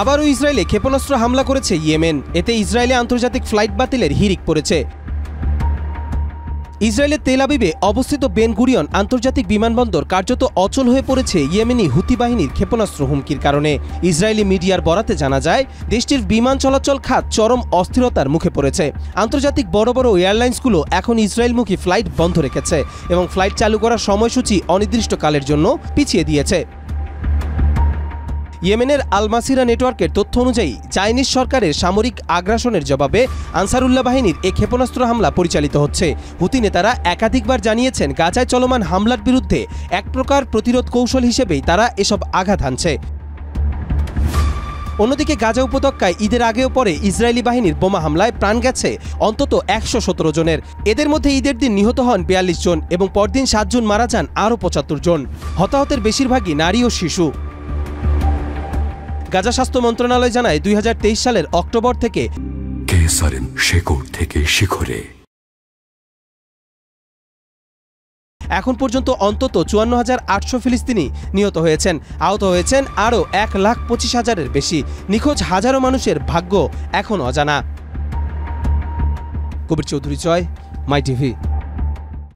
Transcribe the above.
আবারও ইসরায়েলে ক্ষেপণাস্ত্র হামলা করেছে ইয়েমেন। এতে ইসরায়েলে আন্তর্জাতিক ফ্লাইট বাতিলের হিড়িক পড়েছে। ইসরায়েলের তেল আবিবে অবস্থিত বেন গুরিয়ন আন্তর্জাতিক বিমানবন্দর কার্যত অচল হয়ে পড়েছে ইয়েমেনি হুতি বাহিনীর ক্ষেপণাস্ত্র হুমকির কারণে। ইসরায়েলি মিডিয়ার বরাতে জানা যায়, দেশটির বিমান চলাচল খাত চরম অস্থিরতার মুখে পড়েছে। আন্তর্জাতিক বড় বড় এয়ারলাইন্সগুলো এখন ইসরায়েলমুখী ফ্লাইট বন্ধ রেখেছে এবং ফ্লাইট চালু করার সময়সূচি অনির্দিষ্টকালের জন্য পিছিয়ে দিয়েছে। ইয়েমেনের আল মাসিরা নেটওয়ার্কের তথ্য অনুযায়ী চাইনিজ সরকারের সামরিক আগ্রাসনের জবাবে আনসারুল্লাহ বাহিনীর এই ক্ষেপণাস্ত্র হামলা পরিচালিত হচ্ছে। হুতি নেতারা একাধিকবার জানিয়েছেন, গাজায় চলমান হামলার বিরুদ্ধে এক প্রকার প্রতিরোধ কৌশল হিসেবেই তারা এসব আঘাত হানছে। অন্যদিকে গাজা উপত্যকায় ঈদের আগেও পরে ইসরায়েলি বাহিনীর বোমা হামলায় প্রাণ গেছে অন্তত ১১৭ জনের। এদের মধ্যে ঈদের দিন নিহত হন ৪২ জন এবং পরদিন ৭ জন মারা যান আরও ৭৫ জন। হতাহতের বেশিরভাগই নারী ও শিশু। গাজা স্বাস্থ্য মন্ত্রণালয় জানায়, ২০২৩ সালের অক্টোবর থেকে শিখরে এখন পর্যন্ত অন্তত ৫৪,৮০০ ফিলিস্তিনি নিহত হয়েছেন। আহত হয়েছেন আরও ১,২৫,০০০-এর বেশি। নিখোঁজ হাজারো মানুষের ভাগ্য এখন অজানা। কবির চৌধুরী, জয়, মাই টিভি।